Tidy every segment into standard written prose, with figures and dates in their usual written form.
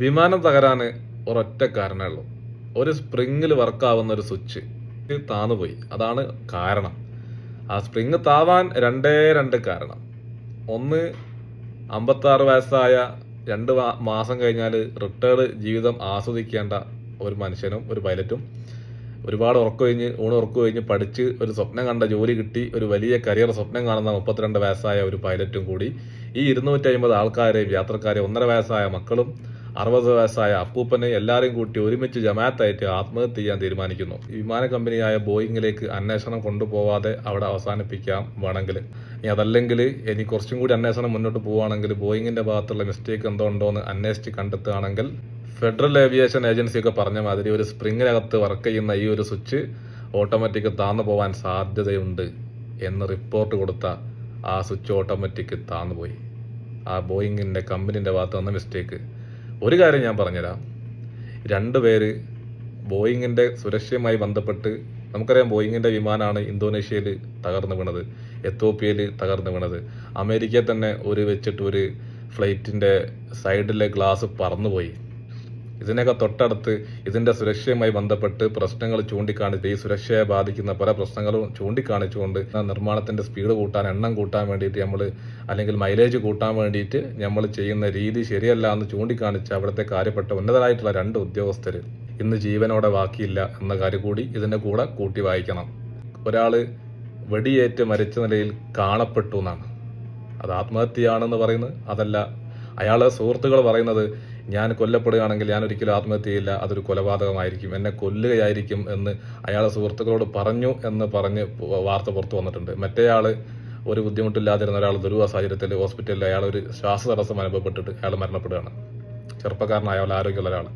വിമാനം തകരാൻ ഒരൊറ്റ കാരണമേ ഉള്ളൂ. ഒരു സ്പ്രിങ്ങിൽ വർക്കാവുന്ന ഒരു സ്വിച്ച് താന്നുപോയി. അതാണ് കാരണം. ആ സ്പ്രിങ് താവാൻ രണ്ട് കാരണം. ഒന്ന്, 56 വയസ്സായ 2 മാസം കഴിഞ്ഞാൽ റിട്ടയർഡ് ജീവിതം ആസ്വദിക്കേണ്ട ഒരു മനുഷ്യനും ഒരു പൈലറ്റും, ഒരുപാട് ഉറക്കം കഴിഞ്ഞ് പഠിച്ച് ഒരു സ്വപ്നം കണ്ട ജോലി കിട്ടി ഒരു വലിയ കരിയർ സ്വപ്നം കാണുന്ന 32 വയസ്സായ ഒരു പൈലറ്റും കൂടി ഈ 250 ആൾക്കാരെയും യാത്രക്കാരെയും 1.5 വയസ്സായ മക്കളും 60 വയസ്സായ അപ്പൂപ്പനെ എല്ലാവരെയും കൂട്ടി ഒരുമിച്ച് ജമാഅത്തായിട്ട് ആത്മഹത്യ ചെയ്യാൻ തീരുമാനിക്കുന്നു. വിമാന കമ്പനിയായ ബോയിങ്ങിലേക്ക് അന്വേഷണം കൊണ്ടുപോവാതെ അവിടെ അവസാനിപ്പിക്കാം വേണമെങ്കിൽ. ഇനി അതല്ലെങ്കിൽ ഇനി കുറച്ചും കൂടി അന്വേഷണം മുന്നോട്ട് പോവുകയാണെങ്കിൽ ബോയിങ്ങിന്റെ ഭാഗത്തുള്ള മിസ്റ്റേക്ക് എന്തോ ഉണ്ടോയെന്ന് അന്വേഷിച്ച് കണ്ടെത്തുകയാണെങ്കിൽ ഫെഡറൽ ഏവിയേഷൻ ഏജൻസി ഒക്കെ പറഞ്ഞ മാതിരി ഒരു സ്പ്രിങ്ങിനകത്ത് വർക്ക് ചെയ്യുന്ന ഈ ഒരു സ്വിച്ച് ഓട്ടോമാറ്റിക് താന്നു പോകാൻ സാധ്യതയുണ്ട് എന്ന് റിപ്പോർട്ട് കൊടുത്ത ആ സ്വിച്ച് ഓട്ടോമാറ്റിക് താന്നുപോയി. ആ ബോയിങ്ങിന്റെ കമ്പനിന്റെ ഭാഗത്ത് വന്ന മിസ്റ്റേക്ക്. ഒരു കാര്യം ഞാൻ പറഞ്ഞുതരാം. 2 പേര് ബോയിങ്ങിന്റെ സുരക്ഷയുമായി ബന്ധപ്പെട്ട്, നമുക്കറിയാം ബോയിങ്ങിന്റെ വിമാനമാണ് ഇന്തോനേഷ്യയിൽ തകർന്നു വീണത്, എത്യോപ്യയിൽ തകർന്നു വീണത്, അമേരിക്കയിൽ തന്നെ ഒരു ഫ്ലൈറ്റിന്റെ സൈഡിലെ ഗ്ലാസ് പറന്നുപോയി. ഇതിനൊക്കെ തൊട്ടടുത്ത് ഇതിന്റെ സുരക്ഷയുമായി ബന്ധപ്പെട്ട് പ്രശ്നങ്ങൾ ചൂണ്ടിക്കാണിച്ച്, ഈ സുരക്ഷയെ ബാധിക്കുന്ന പല പ്രശ്നങ്ങളും ചൂണ്ടിക്കാണിച്ചുകൊണ്ട് നിർമ്മാണത്തിന്റെ സ്പീഡ് കൂട്ടാൻ, എണ്ണം കൂട്ടാൻ വേണ്ടിയിട്ട് അല്ലെങ്കിൽ മൈലേജ് കൂട്ടാൻ വേണ്ടിയിട്ട് നമ്മൾ ചെയ്യുന്ന രീതി ശരിയല്ല എന്ന് ചൂണ്ടിക്കാണിച്ച് അവിടുത്തെ കാര്യപ്പെട്ട ഉന്നതരായിട്ടുള്ള 2 ഉദ്യോഗസ്ഥർ ഇന്ന് ജീവനോടെ ബാക്കിയില്ല എന്ന കാര്യം കൂടി ഇതിന്റെ കൂടെ കൂട്ടി വായിക്കണം. ഒരാൾ വെടിയേറ്റ് മരിച്ച നിലയിൽ കാണപ്പെട്ടു എന്നാണ്. അത് ആത്മഹത്യയാണെന്ന് പറയുന്നത്. അതല്ല, അയാളെ സുഹൃത്തുക്കൾ പറയുന്നത് ഞാൻ കൊല്ലപ്പെടുകയാണെങ്കിൽ ഞാൻ ഒരിക്കലും ആത്മഹത്യ ചെയ്യില്ല, അതൊരു കൊലപാതകമായിരിക്കും, എന്നെ കൊല്ലുകയായിരിക്കും എന്ന് അയാളെ സുഹൃത്തുക്കളോട് പറഞ്ഞു എന്ന് പറഞ്ഞ് വാർത്ത പുറത്തു വന്നിട്ടുണ്ട്. മറ്റേയാള് ഒരു ബുദ്ധിമുട്ടില്ലാതിരുന്ന ഒരാൾ ദുരൂഹ സാഹചര്യത്തിൽ ഹോസ്പിറ്റലിൽ അയാൾ ഒരു ശ്വാസതടസ്സം അനുഭവപ്പെട്ടിട്ട് അയാൾ മരണപ്പെടുകയാണ്. ചെറുപ്പക്കാരനായ ആരോഗ്യമുള്ള ഒരാൾ.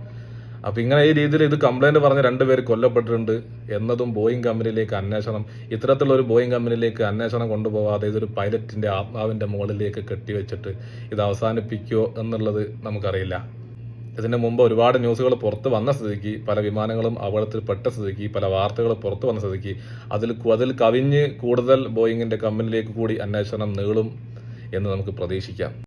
അപ്പൊ ഇങ്ങനെ ഈ രീതിയിൽ ഇത് കംപ്ലൈന്റ് പറഞ്ഞ 2 പേര് കൊല്ലപ്പെട്ടിട്ടുണ്ട് എന്നതും ബോയിങ് കമ്പനിയിലേക്ക് അന്വേഷണം, ഇത്തരത്തിലുള്ള ഒരു ബോയിങ് കമ്പനിയിലേക്ക് അന്വേഷണം കൊണ്ടുപോകാതെ ഇതൊരു പൈലറ്റിന്റെ ആത്മാവിന്റെ മുകളിലേക്ക് കെട്ടിവെച്ചിട്ട് ഇത് അവസാനിപ്പിക്കുമോ എന്നുള്ളത് നമുക്കറിയില്ല. ഇതിന് മുമ്പ് ഒരുപാട് ന്യൂസുകൾ പുറത്ത് വന്ന സ്ഥിതിക്ക്, പല വിമാനങ്ങളും അപകടത്തിൽ പെട്ട സ്ഥിതിക്ക്, പല വാർത്തകൾ പുറത്ത് വന്ന സ്ഥിതിക്ക് അതിൽ കവിഞ്ഞ് കൂടുതൽ ബോയിങ്ങിന്റെ കമ്പനിയിലേക്ക് കൂടി അന്വേഷണം നീളും എന്ന് നമുക്ക് പ്രതീക്ഷിക്കാം.